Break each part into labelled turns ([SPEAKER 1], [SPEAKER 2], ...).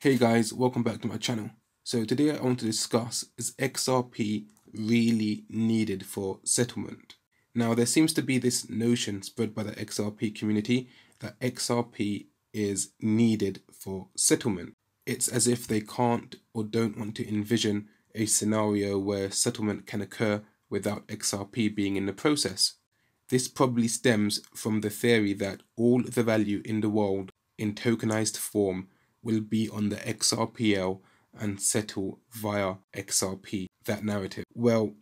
[SPEAKER 1] Hey guys, welcome back to my channel. So today I want to discuss, is XRP really needed for settlement? Now there seems to be this notion spread by the XRP community that XRP is needed for settlement. It's as if they can't or don't want to envision a scenario where settlement can occur without XRP being in the process. This probably stems from the theory that all the value in the world in tokenized form will be on the XRPL and settle via XRP, that narrative. Well,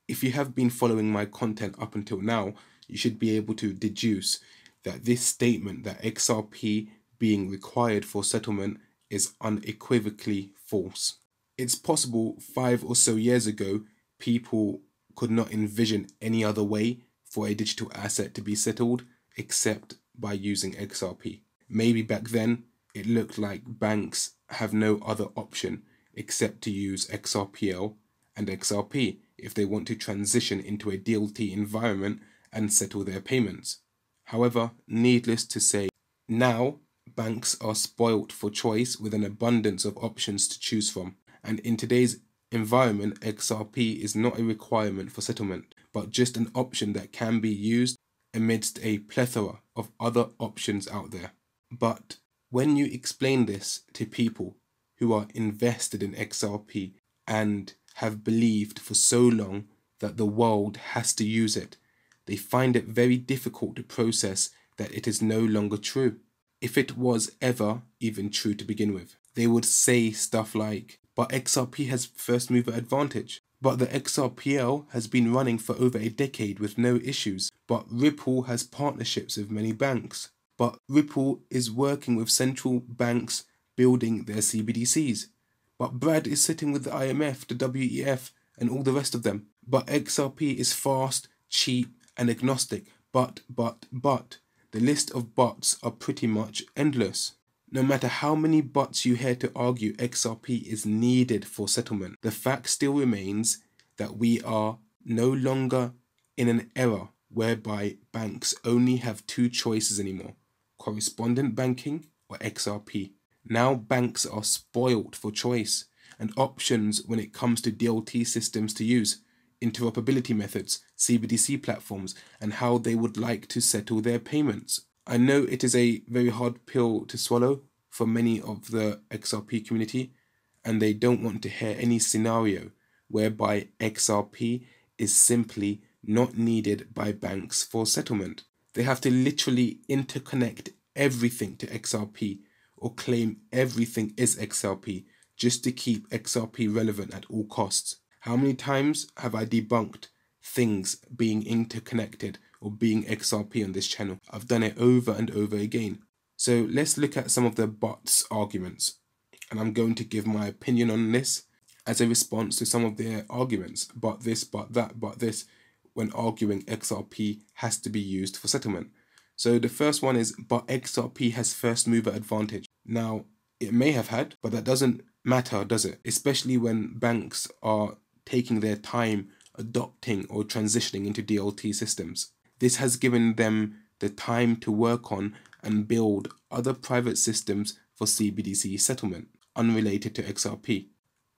[SPEAKER 1] if you have been following my content up until now, you should be able to deduce that this statement that XRP being required for settlement is unequivocally false. It's possible 5 or so years ago, people could not envision any other way for a digital asset to be settled except by using XRP. Maybe back then, it looked like banks have no other option except to use XRPL and XRP if they want to transition into a DLT environment and settle their payments. However, needless to say, now banks are spoilt for choice with an abundance of options to choose from. And in today's environment, XRP is not a requirement for settlement, but just an option that can be used amidst a plethora of other options out there. But when you explain this to people who are invested in XRP and have believed for so long that the world has to use it, they find it very difficult to process that it is no longer true. If it was ever even true to begin with, they would say stuff like, but XRP has first mover advantage. But the XRPL has been running for over a decade with no issues. But Ripple has partnerships with many banks. But Ripple is working with central banks building their CBDCs. But Brad is sitting with the IMF, the WEF, and all the rest of them. But XRP is fast, cheap, and agnostic. But. The list of buts are pretty much endless. No matter how many buts you hear to argue XRP is needed for settlement, the fact still remains that we are no longer in an era whereby banks only have two choices anymore: correspondent banking or XRP. Now banks are spoiled for choice and options when it comes to DLT systems to use, interoperability methods, CBDC platforms, and how they would like to settle their payments. I know it is a very hard pill to swallow for many of the XRP community, and they don't want to hear any scenario whereby XRP is simply not needed by banks for settlement. They have to literally interconnect everything to XRP or claim everything is XRP just to keep XRP relevant at all costs. How many times have I debunked things being interconnected or being XRP on this channel? I've done it over and over again. So let's look at some of the buts arguments, and I'm going to give my opinion on this as a response to some of their arguments. But this, but that, but this, when arguing XRP has to be used for settlement. So the first one is, but XRP has first mover advantage. Now, it may have had, but that doesn't matter, does it? Especially when banks are taking their time adopting or transitioning into DLT systems. This has given them the time to work on and build other private systems for CBDC settlement, unrelated to XRP.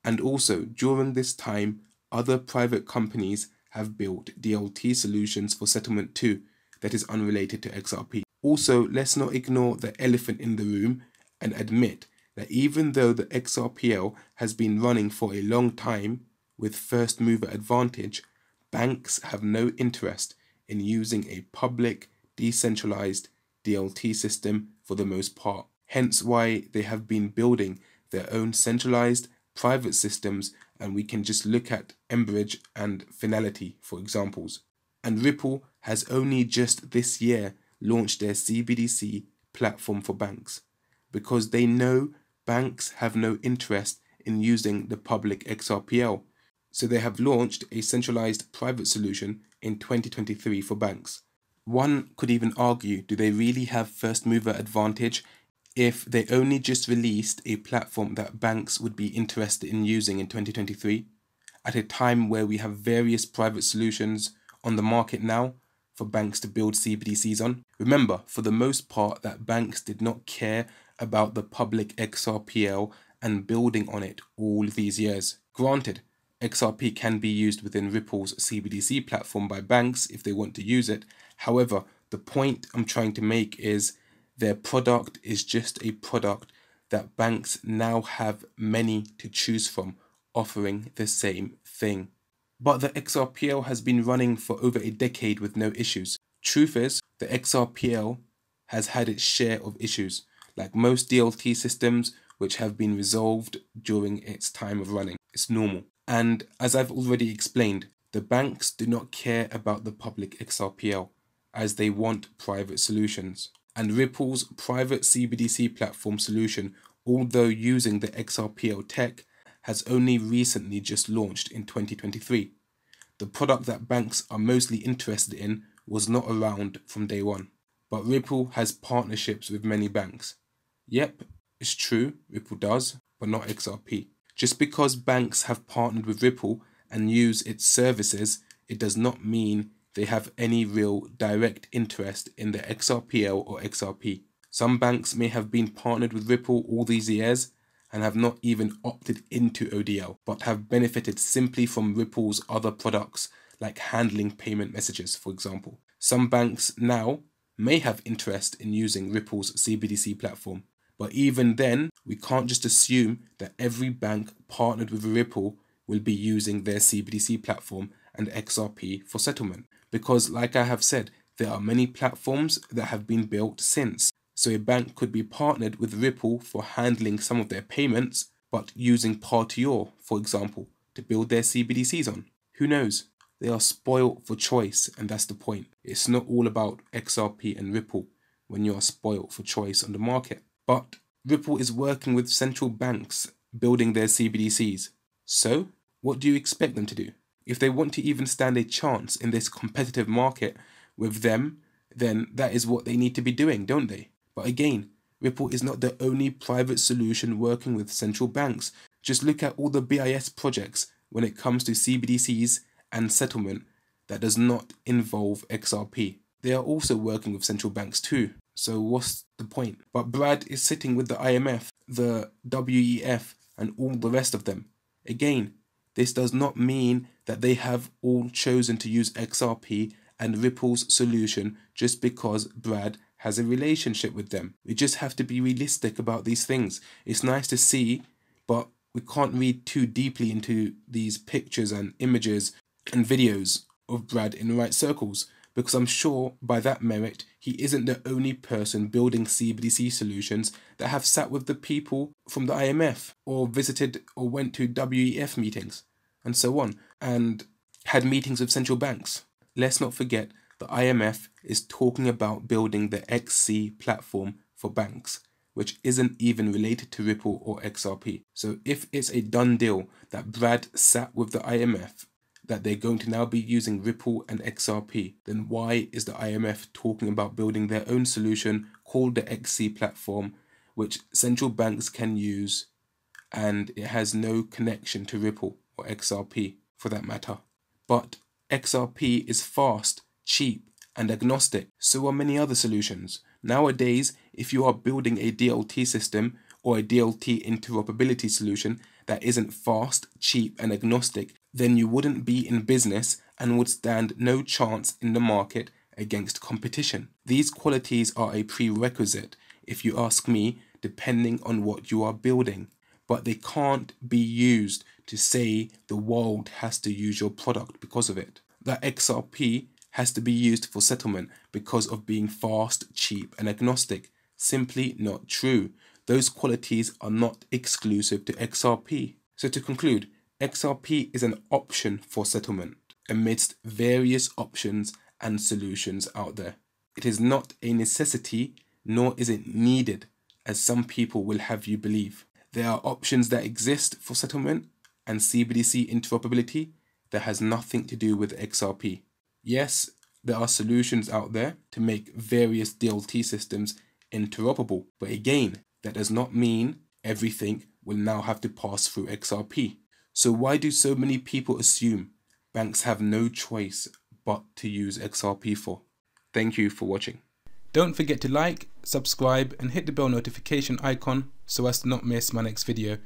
[SPEAKER 1] And also, during this time, other private companies have built DLT solutions for settlement too, that is unrelated to XRP. Also, let's not ignore the elephant in the room and admit that even though the XRPL has been running for a long time with first mover advantage, banks have no interest in using a public, decentralized DLT system for the most part. Hence why they have been building their own centralized private systems, and we can just look at Enbridge and Finality for examples. And Ripple has only just this year launched their CBDC platform for banks because they know banks have no interest in using the public XRPL. So they have launched a centralized private solution in 2023 for banks. One could even argue, do they really have first mover advantage if they only just released a platform that banks would be interested in using in 2023, at a time where we have various private solutions on the market now for banks to build CBDCs on? Remember, for the most part, that banks did not care about the public XRPL and building on it all these years. Granted, XRP can be used within Ripple's CBDC platform by banks if they want to use it. However, the point I'm trying to make is their product is just a product that banks now have many to choose from, offering the same thing. But the XRPL has been running for over a decade with no issues. Truth is, the XRPL has had its share of issues, like most DLT systems, which have been resolved during its time of running. It's normal. And as I've already explained, the banks do not care about the public XRPL, as they want private solutions. And Ripple's private CBDC platform solution, although using the XRPL tech, has only recently just launched in 2023. The product that banks are mostly interested in was not around from day one. But Ripple has partnerships with many banks. Yep, it's true, Ripple does, but not XRP. Just because banks have partnered with Ripple and use its services, it does not mean they have any real direct interest in the XRPL or XRP. Some banks may have been partnered with Ripple all these years and have not even opted into ODL, but have benefited simply from Ripple's other products, like handling payment messages, for example. Some banks now may have interest in using Ripple's CBDC platform, but even then, we can't just assume that every bank partnered with Ripple will be using their CBDC platform and XRP for settlement. Because like I have said, there are many platforms that have been built since. So a bank could be partnered with Ripple for handling some of their payments, but using Partior, for example, to build their CBDCs on. Who knows? They are spoiled for choice, and that's the point. It's not all about XRP and Ripple when you are spoiled for choice on the market. But Ripple is working with central banks building their CBDCs. So, what do you expect them to do? If they want to even stand a chance in this competitive market with them, then that is what they need to be doing, don't they? But again, Ripple is not the only private solution working with central banks. Just look at all the BIS projects when it comes to CBDCs and settlement that does not involve XRP. They are also working with central banks too. So what's the point? But Brad is sitting with the IMF, the WEF, and all the rest of them. Again, this does not mean that they have all chosen to use XRP and Ripple's solution just because Brad has a relationship with them. We just have to be realistic about these things. It's nice to see, but we can't read too deeply into these pictures and images and videos of Brad in the right circles, because I'm sure by that merit, he isn't the only person building CBDC solutions that have sat with the people from the IMF or visited or went to WEF meetings and so on, and had meetings with central banks. Let's not forget the IMF is talking about building the XC platform for banks, which isn't even related to Ripple or XRP. So if it's a done deal that Brad sat with the IMF, that they're going to now be using Ripple and XRP, then why is the IMF talking about building their own solution called the XC platform, which central banks can use, and it has no connection to Ripple or XRP for that matter? But XRP is fast, cheap, and agnostic. So are many other solutions. Nowadays, if you are building a DLT system or a DLT interoperability solution that isn't fast, cheap, and agnostic, then you wouldn't be in business and would stand no chance in the market against competition. These qualities are a prerequisite, if you ask me, depending on what you are building. But they can't be used to say the world has to use your product because of it. That XRP has to be used for settlement because of being fast, cheap, and agnostic. Simply not true. Those qualities are not exclusive to XRP. So to conclude, XRP is an option for settlement amidst various options and solutions out there. It is not a necessity, nor is it needed, as some people will have you believe. There are options that exist for settlement and CBDC interoperability that has nothing to do with XRP. Yes, there are solutions out there to make various DLT systems interoperable, but again, that does not mean everything will now have to pass through XRP. So why do so many people assume banks have no choice but to use XRP for? Thank you for watching. Don't forget to like, subscribe, and hit the bell notification icon so as to not miss my next video.